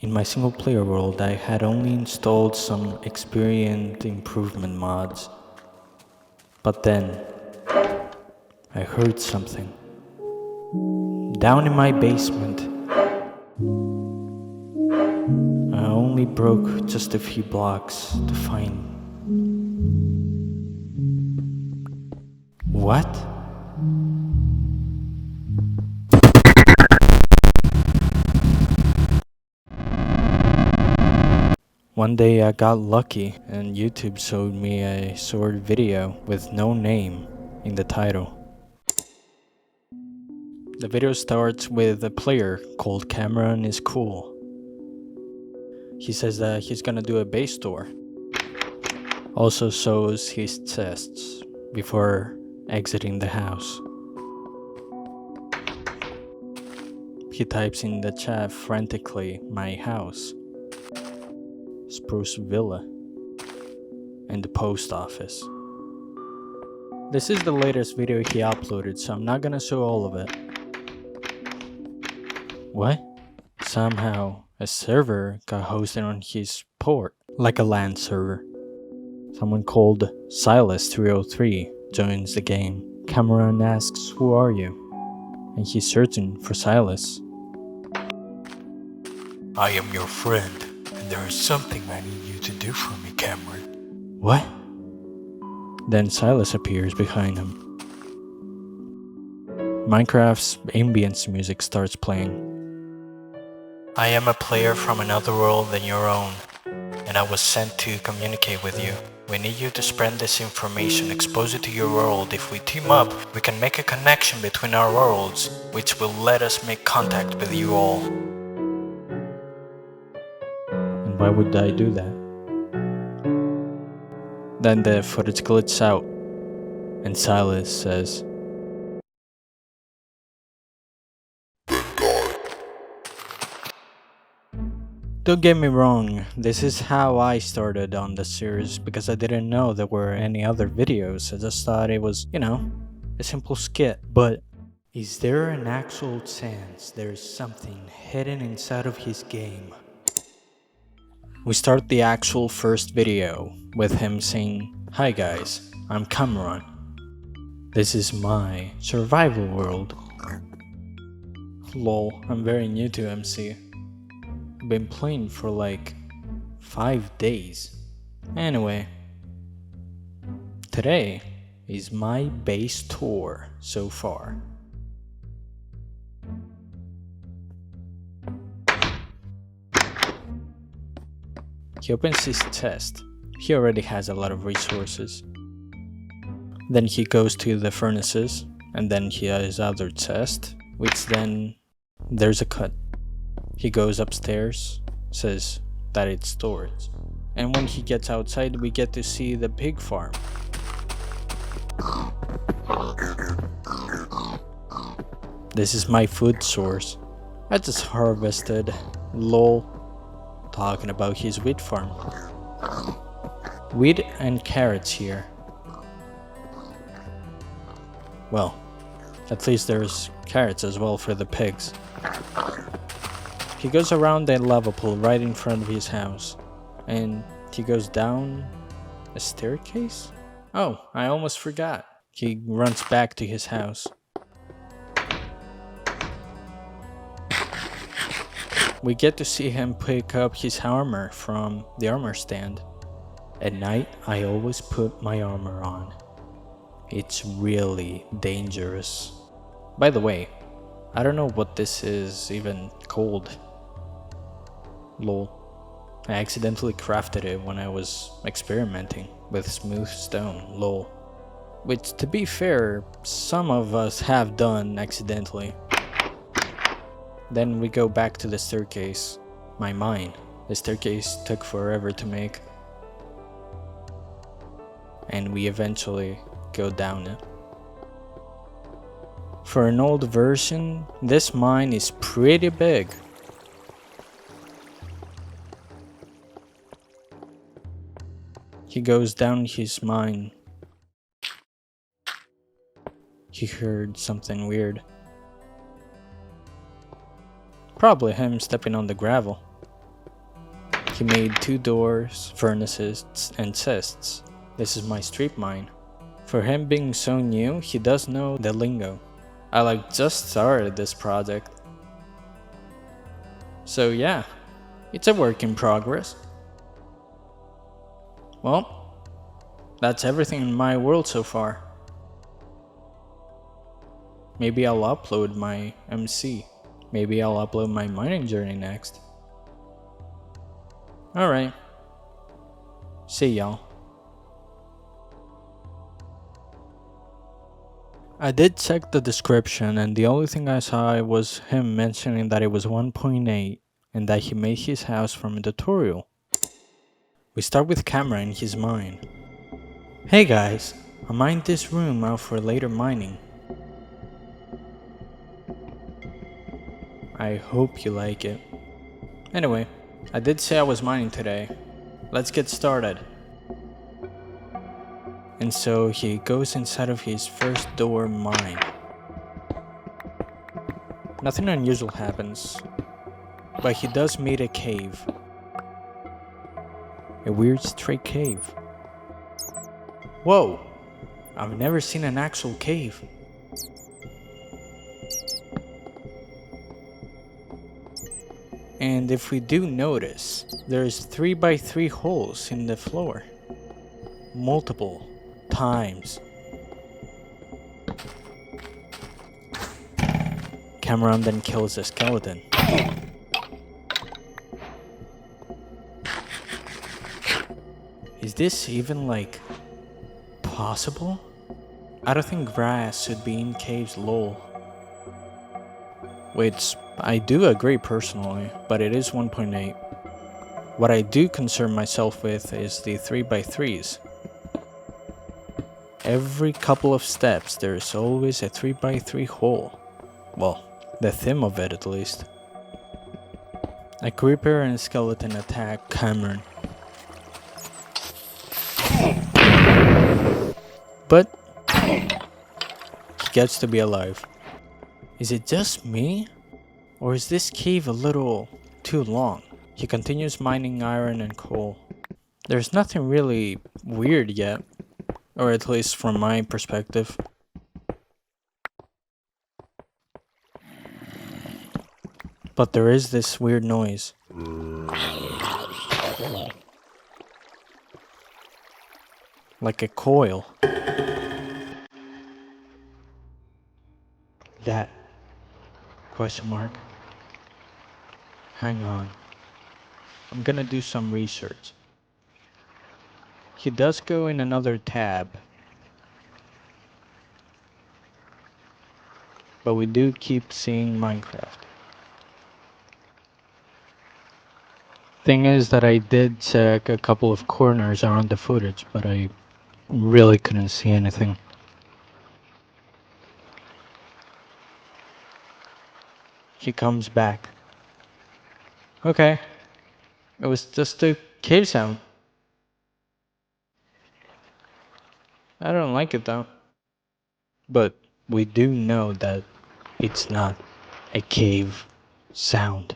In my single player world, I had only installed some experience improvement mods. But then, I heard something. Down in my basement. I only broke just a few blocks to find... What? One day I got lucky and YouTube showed me a short video with no name in the title. The video starts with a player called CameronIsC00l. He says that he's gonna do a base tour. Also shows his tests before exiting the house. He types in the chat frantically, "my house, Spruce Villa, and the post office." This is the latest video he uploaded, so I'm not gonna show all of it. What? Somehow a server got hosted on his port, like a LAN server. Someone called Silas303 joins the game. Cameron asks, "Who are you?" And he's searching for Silas. "I am your friend, and there is something I need you to do for me, Cameron." What? Then Silas appears behind him. Minecraft's ambience music starts playing. "I am a player from another world than your own, and I was sent to communicate with you. We need you to spread this information, expose it to your world. If we team up, we can make a connection between our worlds, which will let us make contact with you all." And why would I do that? Then the footage glitches out, and Silas says, "Don't get me wrong, this is how I started on the series because I didn't know there were any other videos. I just thought it was, a simple skit. But is there an actual chance there's something hidden inside of his game?" We start the actual first video with him saying, "Hi guys, I'm Cameron. This is my survival world. Lol, I'm very new to MC. I've been playing for like 5 days. Anyway, today is my base tour so far." He opens his chest. He already has a lot of resources. Then he goes to the furnaces, and then he has other chest, which then there's a cut. He goes upstairs, says that it's storage. And when he gets outside, we get to see the pig farm. This is my food source. I just harvested, lol, talking about his wheat farm. Wheat and carrots here. Well, at least there's carrots as well for the pigs. He goes around a lava pool right in front of his house, and he goes down a staircase? Oh, I almost forgot. He runs back to his house. We get to see him pick up his armor from the armor stand. At night, I always put my armor on. It's really dangerous. By the way, I don't know what this is even called. Lol. I accidentally crafted it when I was experimenting with smooth stone, lol. Which, to be fair, some of us have done accidentally. Then we go back to the staircase. My mine. The staircase took forever to make. And we eventually go down it. For an old version, this mine is pretty big. He goes down his mine. He heard something weird. Probably him stepping on the gravel. He made 2 doors, furnaces, and chests. This is my street mine. For him being so new, he does know the lingo. I just started this project. So yeah, it's a work in progress. Well, that's everything in my world so far. Maybe I'll upload my MC. Maybe I'll upload my mining journey next. Alright. See y'all. I did check the description and the only thing I saw was him mentioning that it was 1.8 and that he made his house from a tutorial. We start with Cameron in his mine. Hey guys, I mined this room out for later mining. I hope you like it. Anyway, I did say I was mining today. Let's get started. And so he goes inside of his first door mine. Nothing unusual happens, but he does meet a cave. A weird straight cave. Whoa! I've never seen an actual cave. And if we do notice, there's 3x3 holes in the floor. Multiple times. Cameron then kills a skeleton. Is this even possible? I don't think grass should be in caves, lol. Which I do agree personally, but it is 1.8. What I do concern myself with is the 3x3s. Every couple of steps there's always a 3x3 hole. Well, the theme of it at least. A creeper and a skeleton attack Cameron. But he gets to be alive. Is it just me? Or is this cave a little too long? He continues mining iron and coal. There's nothing really weird yet, or at least from my perspective. But there is this weird noise. Like a coil. That? Question mark. Hang on. I'm gonna do some research. He does go in another tab. But we do keep seeing Minecraft. Thing is that I did check a couple of corners around the footage, but I really couldn't see anything. He comes back. Okay. It was just a cave sound. I don't like it though. But we do know that it's not a cave sound.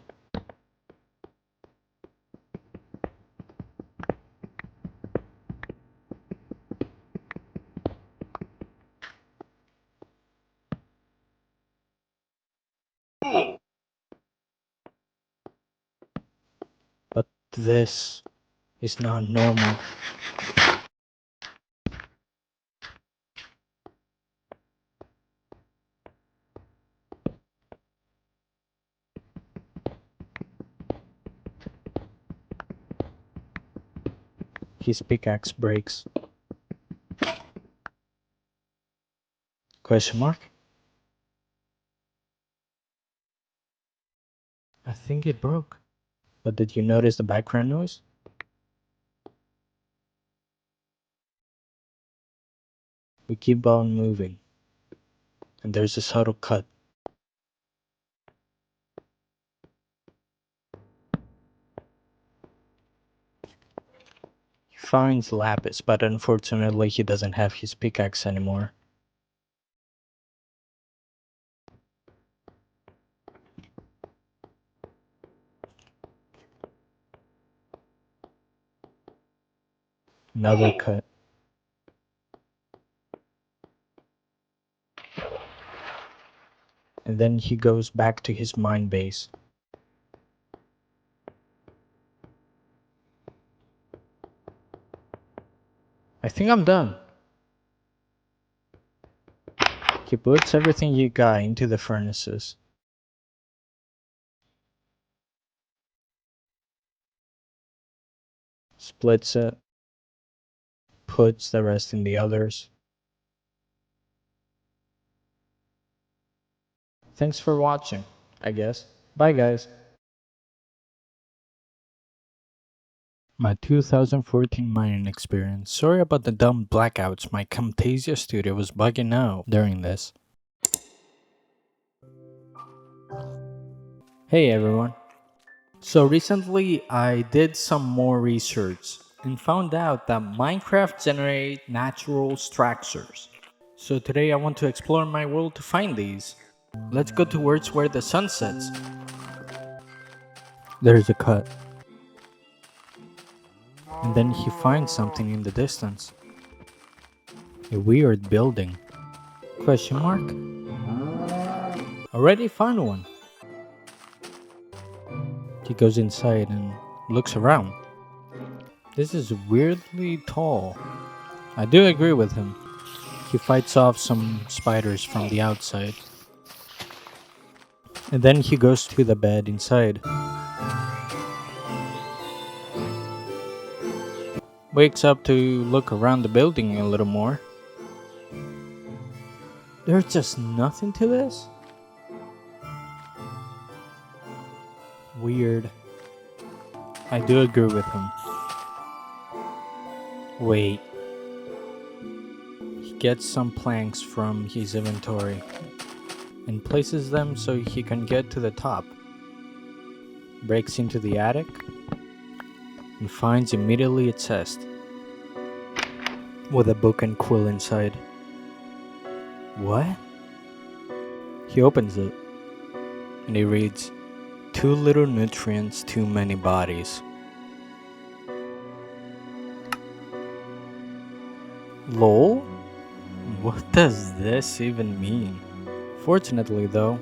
But this is not normal. His pickaxe breaks. Question mark? I think it broke. But did you notice the background noise? We keep on moving. And there's a subtle cut. He finds lapis, but unfortunately he doesn't have his pickaxe anymore. Another cut. And then he goes back to his mine base. I think I'm done. He puts everything you got into the furnaces. Splits it. Puts the rest in the others. Thanks for watching, I guess. Bye guys. My 2014 mining experience. Sorry about the dumb blackouts. My Camtasia studio was bugging out during this. Hey everyone. So recently I did some more research and found out that Minecraft generates natural structures. So today I want to explore my world to find these. Let's go towards where the sun sets. There's a cut. And then he finds something in the distance. A weird building. Question mark? Already found one. He goes inside and looks around. This is weirdly tall. I do agree with him. He fights off some spiders from the outside. And then he goes to the bed inside. Wakes up to look around the building a little more. There's just nothing to this? Weird. I do agree with him. Wait. He gets some planks from his inventory and places them so he can get to the top. Breaks into the attic and finds immediately a chest with a book and quill inside. What? He opens it and he reads, "Too little nutrients, too many bodies." Lol? What does this even mean? Fortunately though,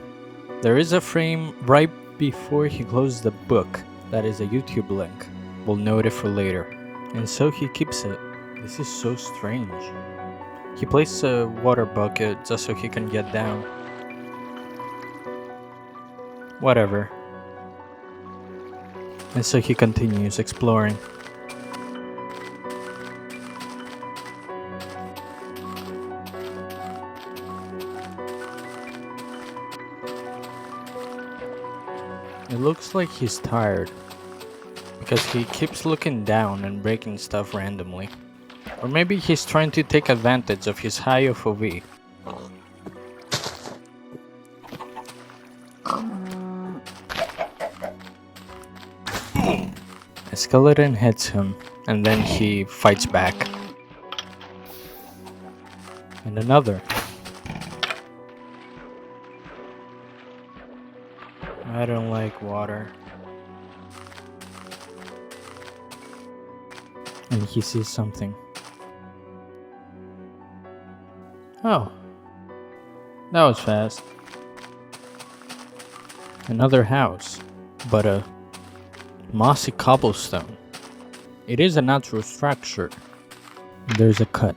there is a frame right before he closes the book that is a YouTube link. We'll note it for later. And so he keeps it. This is so strange. He places a water bucket just so he can get down. Whatever. And so he continues exploring. It looks like he's tired because he keeps looking down and breaking stuff randomly. Or maybe he's trying to take advantage of his high FOV. A skeleton hits him and then he fights back. And another. I don't like water. And he sees something. Oh. That was fast. Another house, but a mossy cobblestone. It is a natural structure. There's a cut.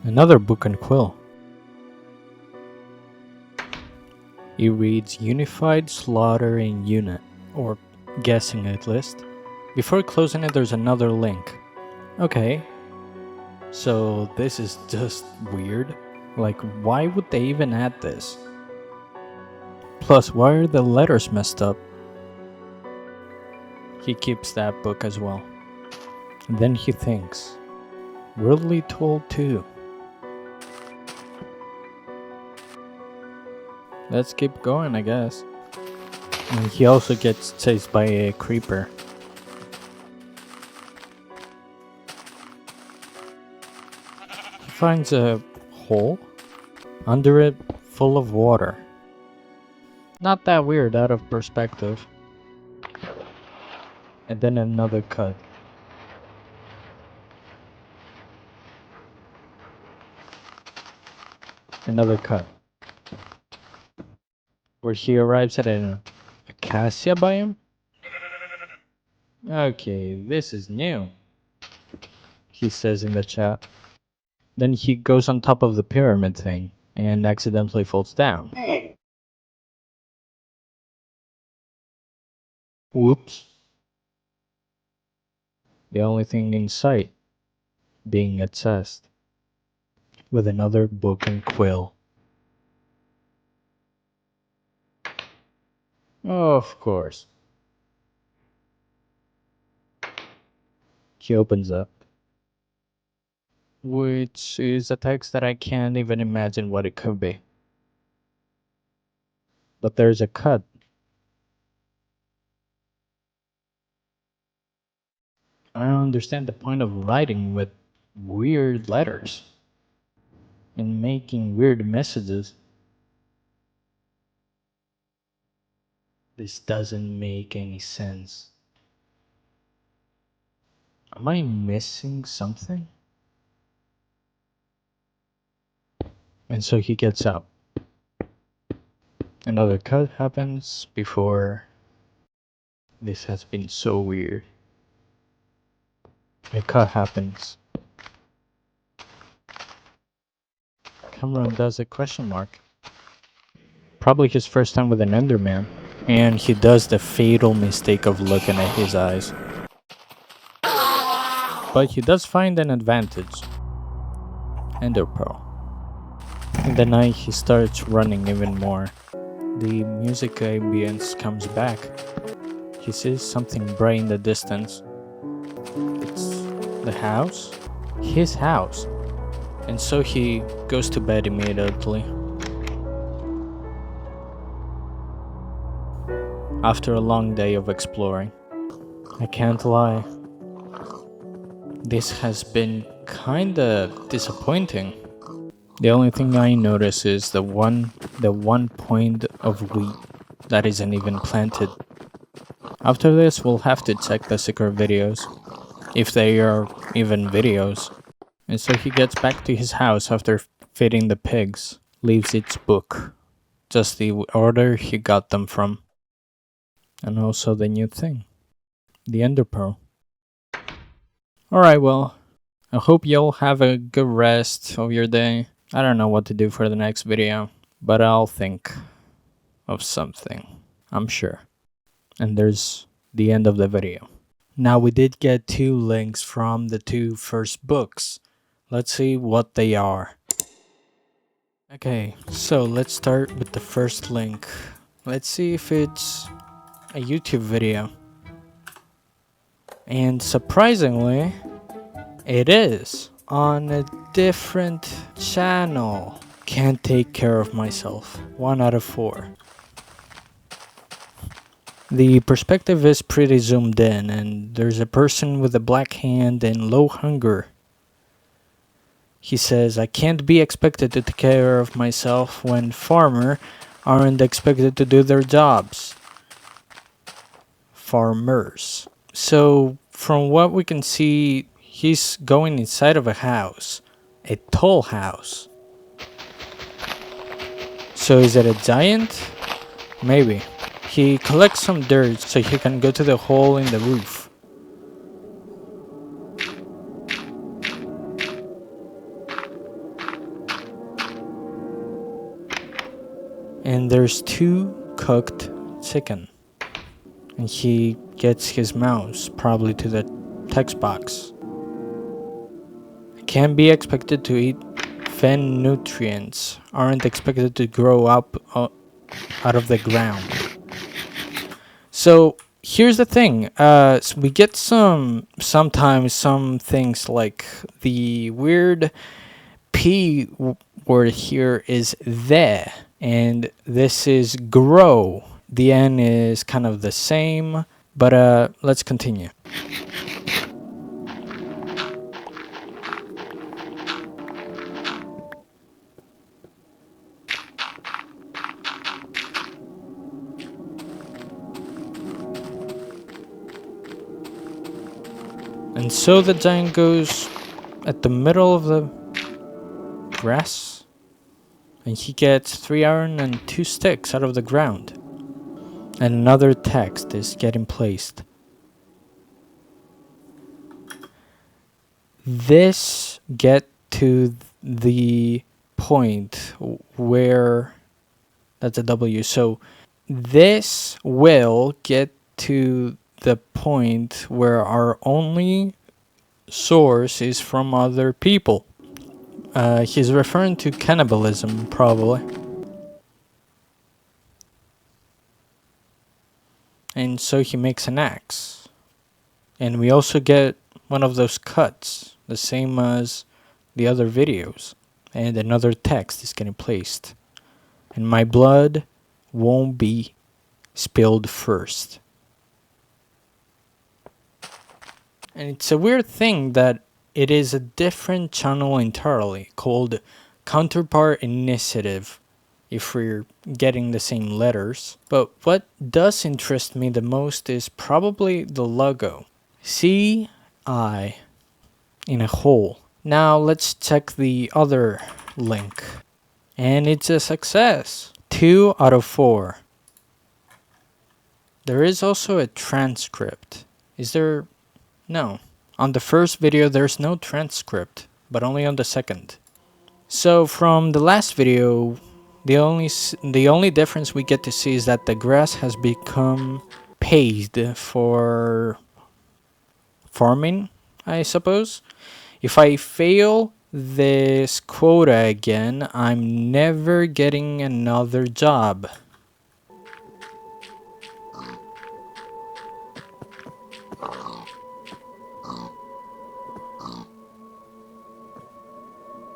Another book and quill. It reads Unified Slaughtering Unit, or guessing at least. Before closing it, there's another link. Okay. So this is just weird. Like, why would they even add this? Plus, why are the letters messed up? He keeps that book as well. And then he thinks, Worldly told too. Let's keep going, I guess. And he also gets chased by a creeper. He finds a hole. Under it, full of water. Not that weird out of perspective. And then another cut. Another cut, where he arrives at an acacia biome. Okay, this is new, he says in the chat. Then he goes on top of the pyramid thing and accidentally falls down. Whoops. The only thing in sight being a chest with another book and quill. Of course. He opens up, which is a text that I can't even imagine what it could be. But there's a cut. I don't understand the point of writing with weird letters and making weird messages. This doesn't make any sense. Am I missing something? And so he gets out. Another cut happens before. This has been so weird. A cut happens. Cameron does a question mark. Probably his first time with an Enderman. And he does the fatal mistake of looking at his eyes. But he does find an advantage. Ender Pearl. In the night he starts running even more. The music ambience comes back. He sees something bright in the distance. It's the house? His house. And so he goes to bed immediately. After a long day of exploring. I can't lie. This has been kinda disappointing. The only thing I notice is the one point of wheat that isn't even planted. After this, we'll have to check the secret videos, if they are even videos. And so he gets back to his house after feeding the pigs, leaves its book, just the order he got them from. And also the new thing, the Ender Pearl. Alright, well, I hope you'll have a good rest of your day. I don't know what to do for the next video, but I'll think of something, I'm sure. And there's the end of the video. Now we did get 2 links from the 2 first books. Let's see what they are. Okay, so let's start with the first link. Let's see if it's a YouTube video. And surprisingly, it is on a different channel. Can't take care of myself. 1 out of 4. The perspective is pretty zoomed in, and there's a person with a black hand and low hunger. He says, I can't be expected to take care of myself when farmers aren't expected to do their jobs. Farmers. So, from what we can see, he's going inside of a house. A tall house. So is it a giant? Maybe. He collects some dirt so he can go to the hole in the roof. And there's 2 cooked chicken. And he gets his mouse probably to the text box. Can't be expected to eat fen nutrients. Aren't expected to grow up out of the ground. So here's the thing. So we get sometimes some things like the weird P word here is the, and this is grow. The N is kind of the same, but let's continue. And so the giant goes at the middle of the grass. And he gets 3 iron and 2 sticks out of the ground. And another text is getting placed. This get to the point where that's a W. So this will get to the point where our only source is from other people. He's referring to cannibalism, probably. And so he makes an axe. And we also get one of those cuts, the same as the other videos. And another text is getting placed. And my blood won't be spilled first. And it's a weird thing that it is a different channel entirely called Counterpart Initiative, if we're getting the same letters. But what does interest me the most is probably the logo. C-I in a hole. Now let's check the other link. And it's a success. 2 out of 4. There is also a transcript. Is there? No. On the first video there's no transcript, but only on the second. So from the last video, the only difference we get to see is that the grass has become paved for farming, I suppose. If I fail this quota again, I'm never getting another job.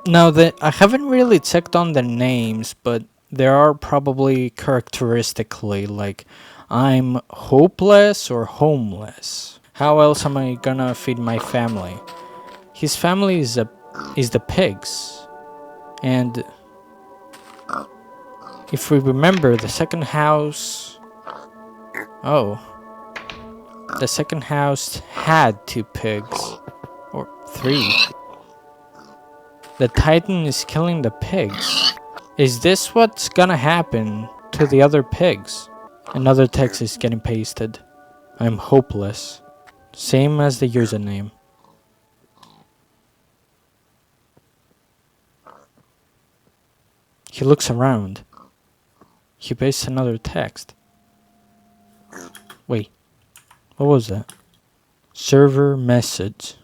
Now, I haven't really checked on the names, but there are probably characteristically, like, I'm hopeless or homeless. How else am I gonna feed my family? His family is the pigs. And if we remember, the second house... Oh. The second house had 2 pigs. Or 3. The Titan is killing the pigs. Is this what's gonna happen to the other pigs? Another text is getting pasted. I'm hopeless. Same as the username. He looks around. He pastes another text. Wait, what was that? Server message.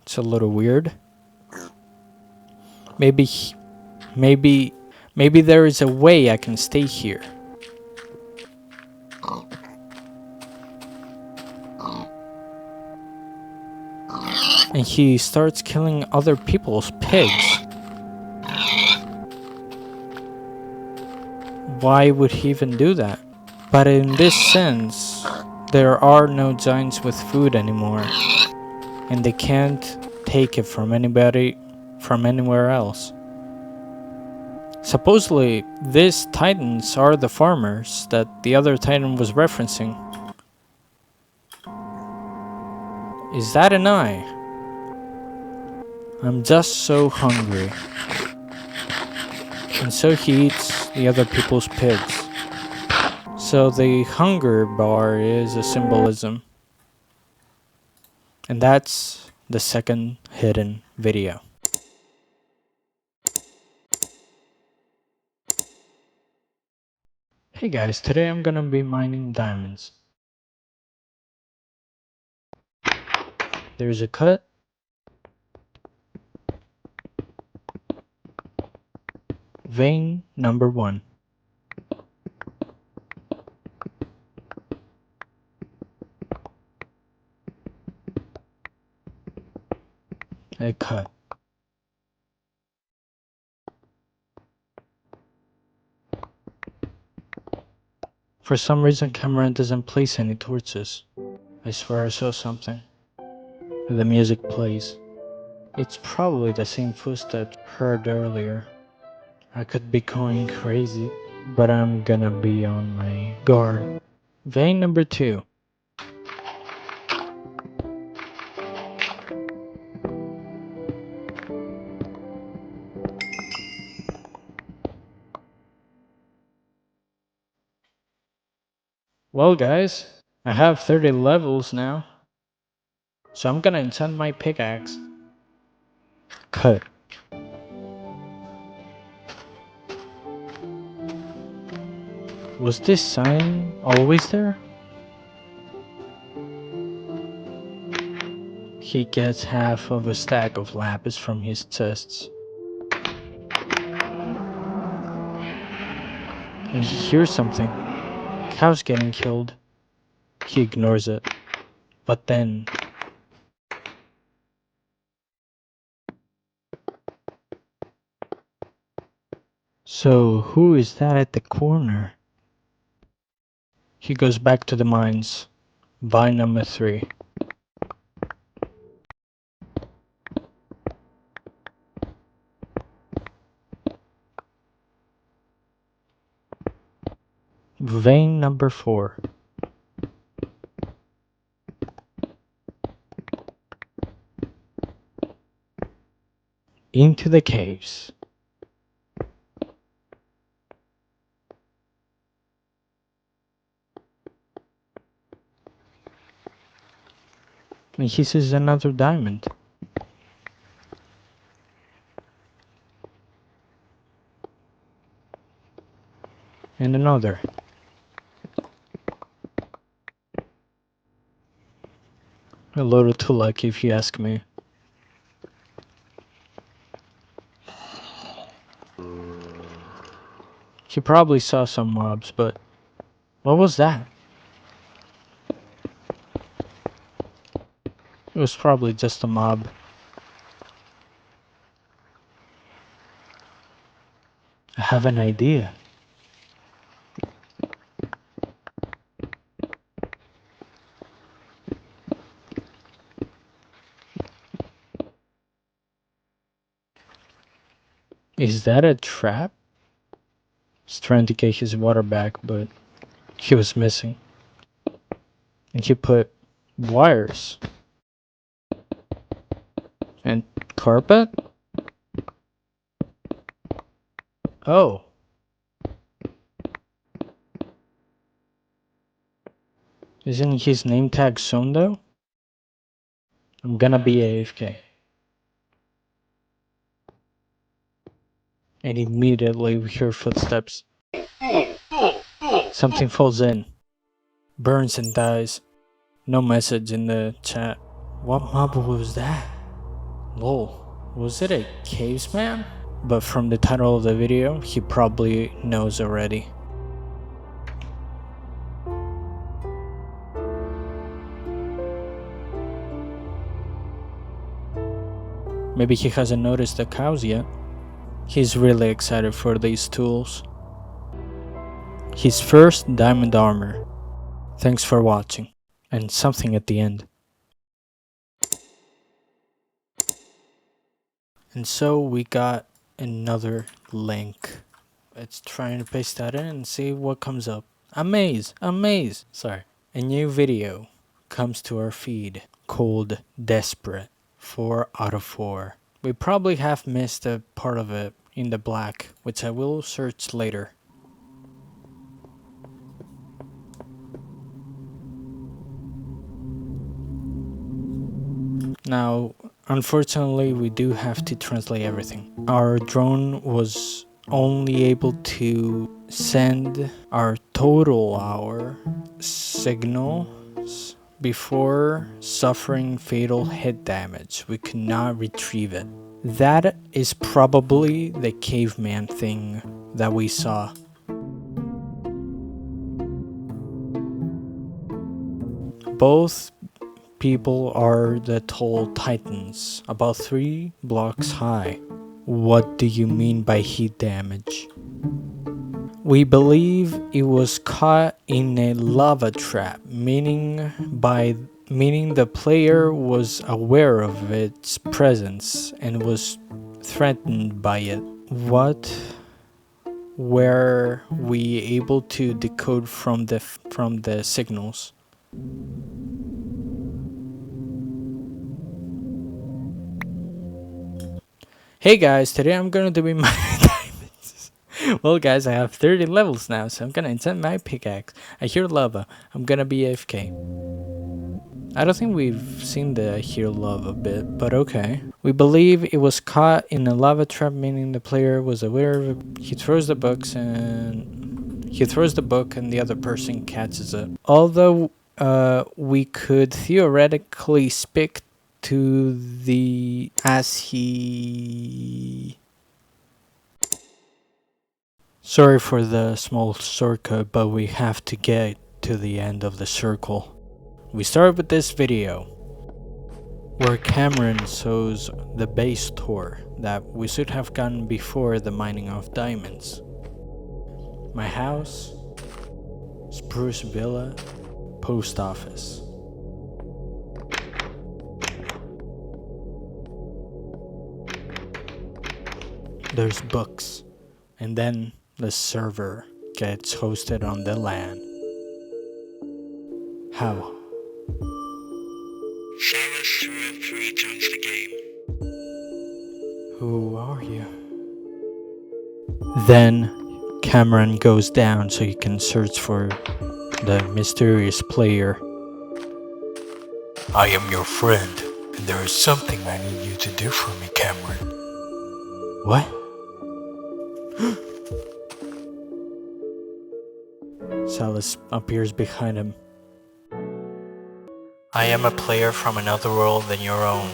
It's a little weird. Maybe there is a way I can stay here. And he starts killing other people's pigs. Why would he even do that? But in this sense, there are no giants with food anymore. And they can't take it from anybody from anywhere else. Supposedly, these titans are the farmers that the other titan was referencing. Is that an eye? I'm just so hungry. And so he eats the other people's pigs. So the hunger bar is a symbolism. And that's the second hidden video. Hey guys, today I'm gonna be mining diamonds. There's a cut. Vein number 1. A cut. For some reason Cameron doesn't place any torches. I swear I saw something. The music plays. It's probably the same footsteps heard earlier. I could be going crazy, but I'm gonna be on my guard. Vein number 2. Well, guys, I have 30 levels now, so I'm gonna enchant my pickaxe. Cut. Was this sign always there? He gets half of a stack of lapis from his chests. And he hears something. Cows getting killed. He ignores it. But then... So, who is that at the corner? He goes back to the mines. Vine number 3. Vein number 4. Into the caves. And he sees another diamond. And another. A little too lucky if you ask me. He probably saw some mobs, but what was that? It was probably just a mob. I have an idea. Is that a trap? He's trying to get his water back, but he was missing. And he put wires and carpet? Oh. Isn't his name tag shown though? I'm gonna be AFK. And immediately we hear footsteps. Something falls in. Burns and dies. No message in the chat. What mob was that? Lol. Was it a caveman? But from the title of the video, he probably knows already. Maybe he hasn't noticed the cows yet. He's really excited for these tools. His first diamond armor. Thanks for watching. And something at the end. And so we got another link. Let's try and paste that in and see what comes up. Amaze! Sorry. A new video comes to our feed called Desperate. 4 out of 4. We probably have missed a part of it in the black, which I will search later. Now, unfortunately, we do have to translate everything. Our drone was only able to send our total hour signals before suffering fatal hit damage. We could not retrieve it. That is probably the caveman thing that we saw. Both people are the tall titans, about 3 blocks high. What do you mean by heat damage? We believe it was caught in a lava trap, meaning the player was aware of its presence and was threatened by it. What were we able to decode from the signals? Hey guys, today I'm gonna do my diamonds. Well, guys, I have 30 levels now, so I'm gonna insert my pickaxe. I hear lava. I'm gonna be AFK. I don't think we've seen the hear lava bit, but okay. We believe it was caught in a lava trap, meaning the player was aware of it. He throws the book and the other person catches it. Although we could theoretically speak to the Sorry for the small shortcut, but we have to get to the end of the circle. We start with this video, where Cameron shows the base tour that we should have gotten before the mining of diamonds. My house, Spruce Villa, post office. There's books, and then the server gets hosted on the LAN. How? Silas203 joins the game. Who are you? Then Cameron goes down so he can search for the mysterious player. I am your friend, and there is something I need you to do for me, Cameron. What? Silas appears behind him. I am a player from another world than your own,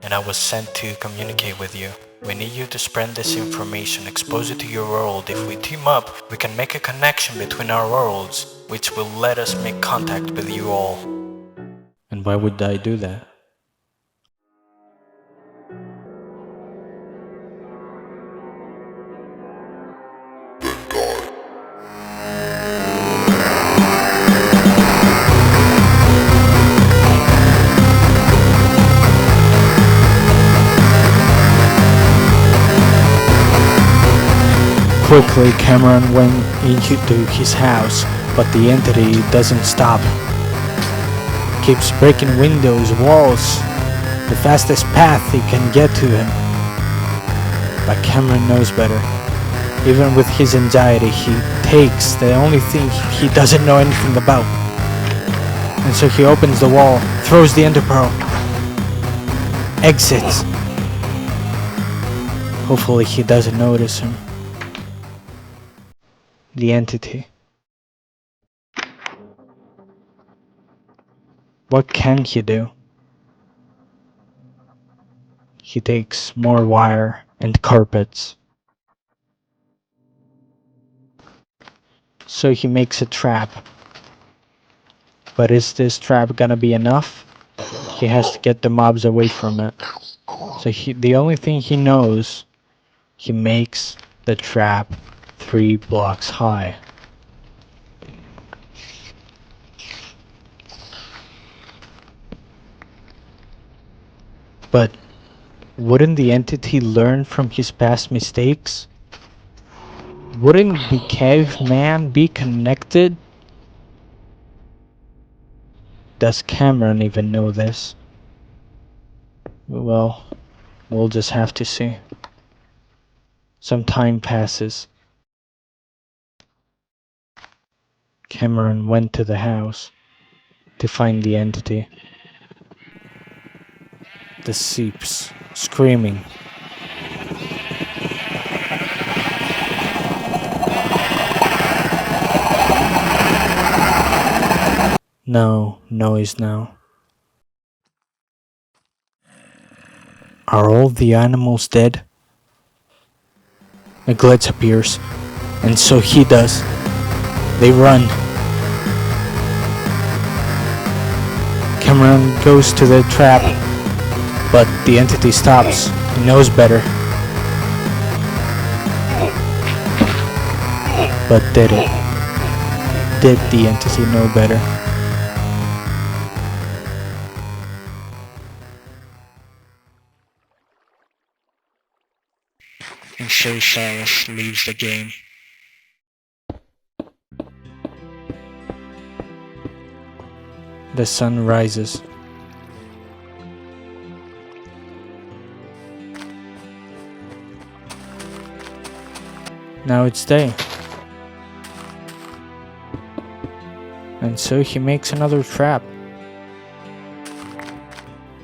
and I was sent to communicate with you. We need you to spread this information, expose it to your world. If we team up, we can make a connection between our worlds, which will let us make contact with you all. And why would I do that? Quickly, Cameron went into his house, but the entity doesn't stop. Keeps breaking windows, walls, the fastest path he can get to him. But Cameron knows better. Even with his anxiety, he takes the only thing he doesn't know anything about. And so he opens the wall, throws the ender pearl, exits. Hopefully he doesn't notice him. The entity. What can he do? He takes more wire and carpets. So he makes a trap. But is this trap gonna be enough? He has to get the mobs away from it. So the only thing he knows, he makes the trap 3 blocks high. But wouldn't the entity learn from his past mistakes? Wouldn't the caveman be connected? Does Cameron even know this? Well, we'll just have to see. Some time passes. Cameron went to the house to find the entity. The seeps, screaming. No noise now. Are all the animals dead? A glitch appears, and so he does. They run. Cameron goes to the trap, but the entity stops. He knows better. But did it? Did the entity know better? And so Silas leaves the game. The sun rises. Now it's day. And so he makes another trap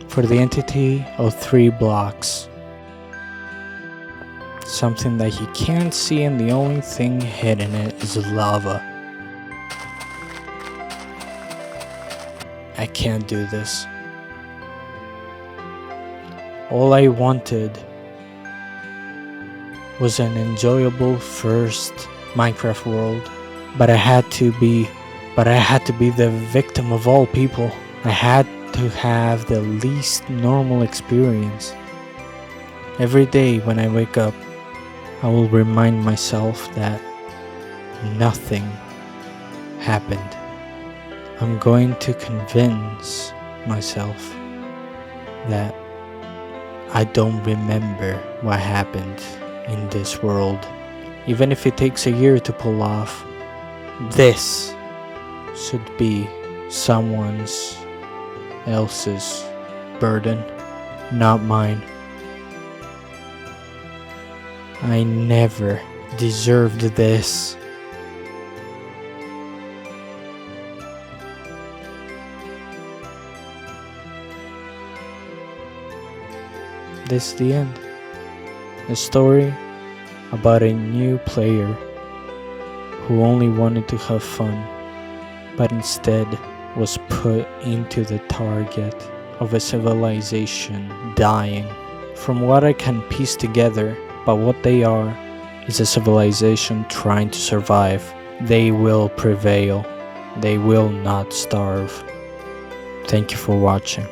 for the entity of 3 blocks. Something that he can't see, and the only thing hidden in it is lava. I can't do this. All I wanted was an enjoyable first Minecraft world, but I had to be the victim of all people. I had to have the least normal experience. Every day when I wake up, I will remind myself that nothing happened. I'm going to convince myself that I don't remember what happened in this world. Even if it takes a year to pull off, this should be someone else's burden, not mine. I never deserved this. This is the end. A story about a new player who only wanted to have fun, but instead was put into the target of a civilization dying. From what I can piece together, but what they are is a civilization trying to survive. They will prevail. They will not starve. Thank you for watching.